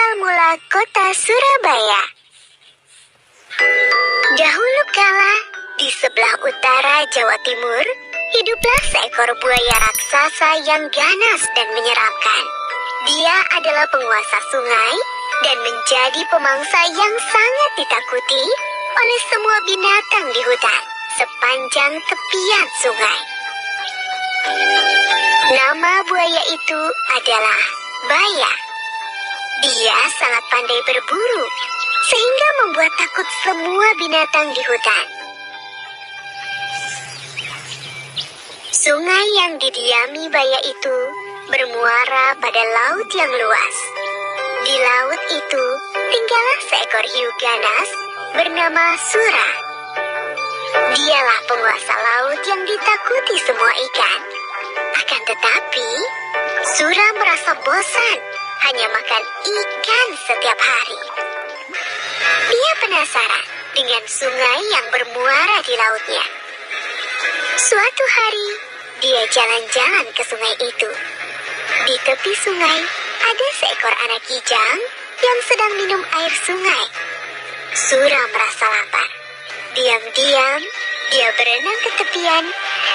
Asal mula kota Surabaya. Dahulu kala, di sebelah utara Jawa Timur, hiduplah seekor buaya raksasa yang ganas dan menyeramkan. Dia adalah penguasa sungai dan menjadi pemangsa yang sangat ditakuti oleh semua binatang di hutan sepanjang tepian sungai. Nama buaya itu adalah Baya. Dia sangat pandai berburu, sehingga membuat takut semua binatang di hutan. Sungai yang didiami Baya itu bermuara pada laut yang luas. Di laut itu tinggallah seekor hiu ganas bernama Sura. Dialah penguasa laut yang ditakuti semua ikan. Akan tetapi, Sura merasa bosan hanya makan ikan setiap hari. Dia penasaran dengan sungai yang bermuara di lautnya. Suatu hari, dia jalan-jalan ke sungai itu. Di tepi sungai, ada seekor anak kijang yang sedang minum air sungai. Sura merasa lapar. Diam-diam, dia berenang ke tepian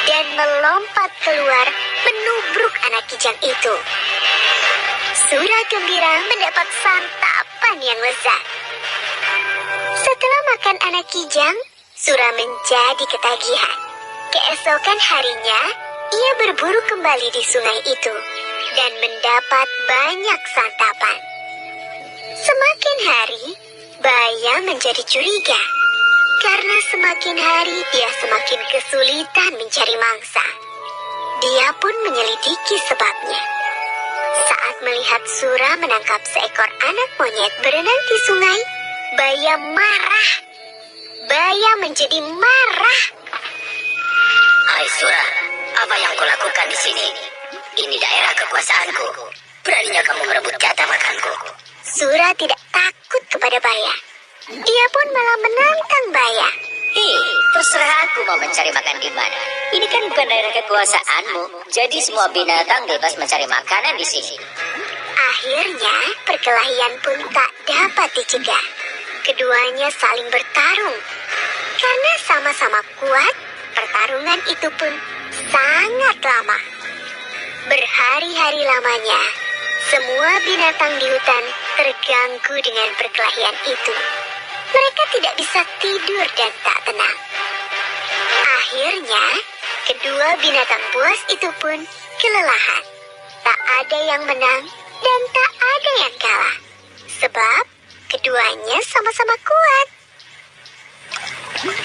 dan melompat keluar menubruk anak kijang itu. Sura gembira mendapat santapan yang lezat. Setelah makan anak kijang, Sura menjadi ketagihan. Keesokan harinya, ia berburu kembali di sungai itu dan mendapat banyak santapan. Semakin hari, Baya menjadi curiga. Karena semakin hari dia semakin kesulitan mencari mangsa. Dia pun menyelidiki sebabnya. Saat melihat Sura menangkap seekor anak monyet berenang di sungai, Baya marah. Baya menjadi marah. Hai Sura, apa yang kau lakukan di sini? Ini daerah kekuasaanku. Beraninya kamu merebut jatah makanku. Sura tidak takut kepada Baya. Dia pun malah menantang Baya. Terserah aku mau mencari makan di mana. Ini kan bukan daerah kekuasaanmu. Jadi semua binatang bebas mencari makanan di sini. Akhirnya, perkelahian pun tak dapat dicegah. Keduanya saling bertarung. Karena sama-sama kuat, pertarungan itu pun sangat lama. Berhari-hari lamanya, semua binatang di hutan terganggu dengan perkelahian itu. Mereka tidak bisa tidur dan tak tenang. Akhirnya, kedua binatang buas itu pun kelelahan. Tak ada yang menang dan tak ada yang kalah. Sebab keduanya sama-sama kuat.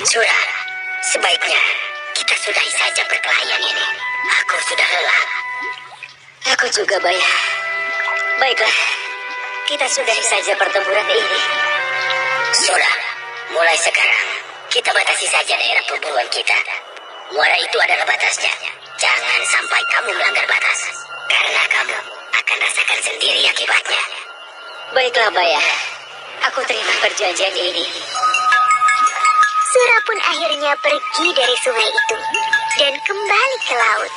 Sura, sebaiknya kita sudahi saja perkelahian ini. Aku sudah lelah. Aku juga, Baya. Baiklah, kita sudahi saja pertempuran ini. Sura, mulai sekarang kita batasi saja daerah perburuan kita. Muara itu adalah batasnya. Jangan sampai kamu melanggar batas, karena kamu akan rasakan sendiri akibatnya. Baiklah, Baya. Aku terima perjanjian ini. Sura pun akhirnya pergi dari sungai itu dan kembali ke laut.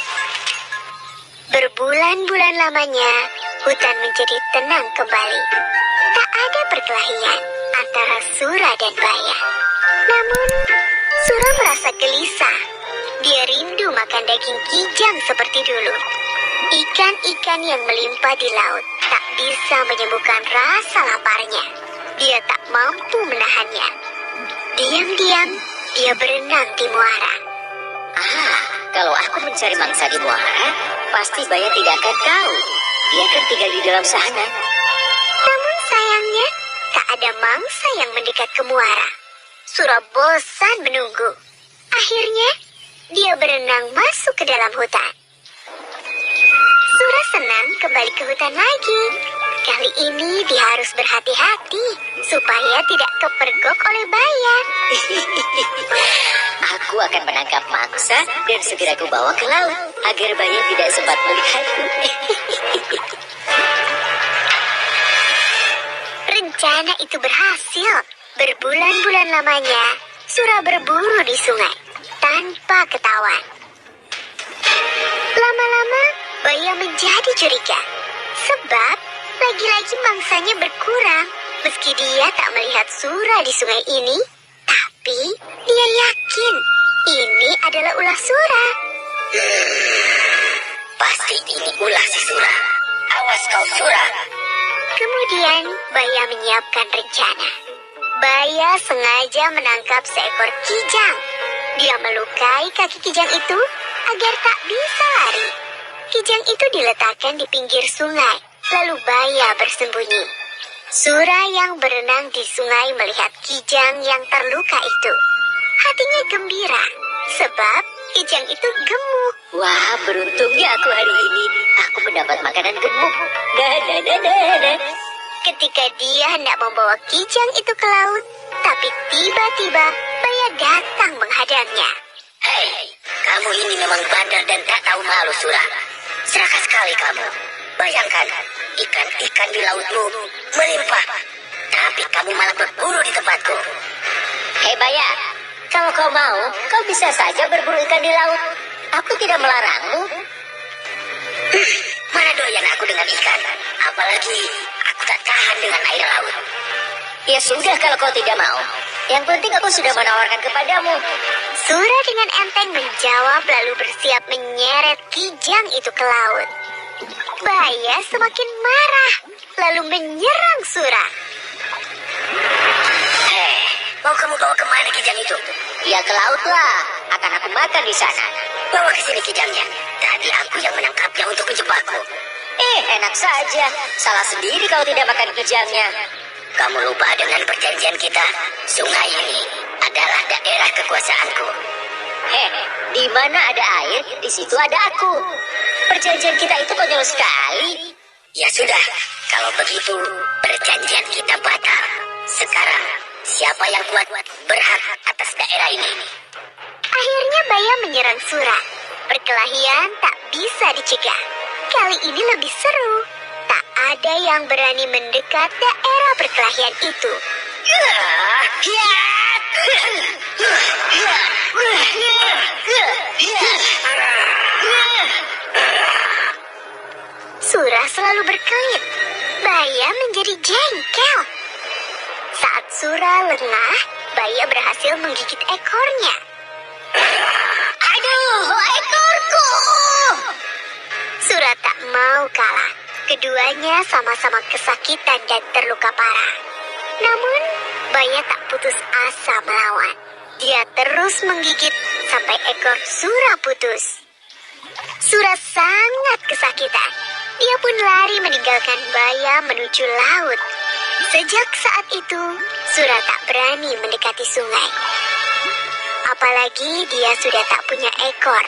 Berbulan-bulan lamanya, hutan menjadi tenang kembali. Tak ada perkelahian antara Sura dan Baya. Namun, Sura merasa gelisah. Dia rindu makan daging kijang seperti dulu. Ikan-ikan yang melimpah di laut tak bisa menyembuhkan rasa laparnya. Dia tak mampu menahannya. Diam-diam, dia berenang di muara. Kalau aku mencari mangsa di muara, pasti Baya tidak akan tahu. Dia akan tinggal di dalam sana. Namun sayangnya, tak ada mangsa yang mendekat ke muara. Sura bosan menunggu. Akhirnya, dia berenang masuk ke dalam hutan. Sura senang kembali ke hutan lagi. Kali ini dia harus berhati-hati supaya tidak kepergok oleh Baya. Aku akan menangkap mangsa dan segera ku bawa ke laut agar Baya tidak sempat melihatku. Rencana itu berhasil. Berbulan-bulan lamanya, Sura berburu di sungai tanpa ketahuan. Lama-lama, Baya menjadi curiga. Sebab Lagi-lagi mangsanya berkurang. Meski dia tak melihat Sura di sungai ini, tapi dia yakin ini adalah ulah Sura. Pasti ini ulah si Sura. Awas kau, Sura. Kemudian Baya menyiapkan rencana. Baya sengaja menangkap seekor kijang. Dia melukai kaki kijang itu agar tak bisa lari. Kijang itu diletakkan di pinggir sungai, lalu Baya bersembunyi. Sura yang berenang di sungai melihat kijang yang terluka itu. Hatinya gembira, sebab kijang itu gemuk. Wah, beruntungnya aku hari ini. Aku mendapat makanan gemuk. Ketika dia hendak membawa kijang itu ke laut, tapi tiba-tiba Baya datang menghadangnya. Hei, kamu ini memang bandar dan tak tahu malu, Sura. Serakah sekali kamu. Bayangkan, ikan-ikan di lautmu melimpah. Tapi kamu malah berburu di tempatku. Hei Baya, kalau kau mau, kau bisa saja berburu ikan di laut. Aku tidak melarangmu. Mana doyan aku dengan ikan. Apalagi aku tak tahan dengan air laut. Ya sudah kalau kau tidak mau. Yang penting aku sudah menawarkan kepadamu. Sura dengan enteng menjawab lalu bersiap menyeret kijang itu ke laut. Baya semakin marah lalu menyerang Sura. Mau kamu bawa kemana kijang itu? Ya ke laut lah. Akan aku makan di sana. Bawa ke sini kijangnya. Tadi aku yang menangkapnya untuk menjebakmu. Enak saja. Salah sendiri kalau tidak makan kijangnya. Kamu lupa dengan perjanjian kita. Sungai ini adalah daerah kekuasaanku. Di mana ada air, di situ ada aku. Perjanjian kita itu konyol sekali. Ya sudah, kalau begitu perjanjian kita batal. Sekarang, siapa yang kuat berhak atas daerah ini? Akhirnya Baya menyerang Sura. Perkelahian tak bisa dicegah. Kali ini lebih seru. Tak ada yang berani mendekat daerah perkelahian itu. Sura selalu berkelit. Baya menjadi jengkel. Saat Sura lengah, Baya berhasil menggigit ekornya. Aduh, ekorku! Sura tak mau kalah. Keduanya sama-sama kesakitan dan terluka parah. Namun, Baya tak putus asa melawan. Dia terus menggigit sampai ekor Sura putus. Sura sangat kesakitan. Dia pun lari meninggalkan Baya menuju laut. Sejak saat itu, Sura tak berani mendekati sungai. Apalagi dia sudah tak punya ekor.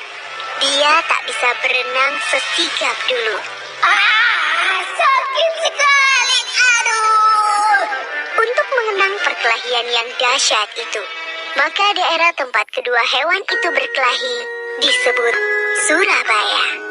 Dia tak bisa berenang sesigap dulu. Sakit sekali, aduh! Untuk mengenang perkelahian yang dahsyat itu, maka daerah tempat kedua hewan itu berkelahi disebut Surabaya.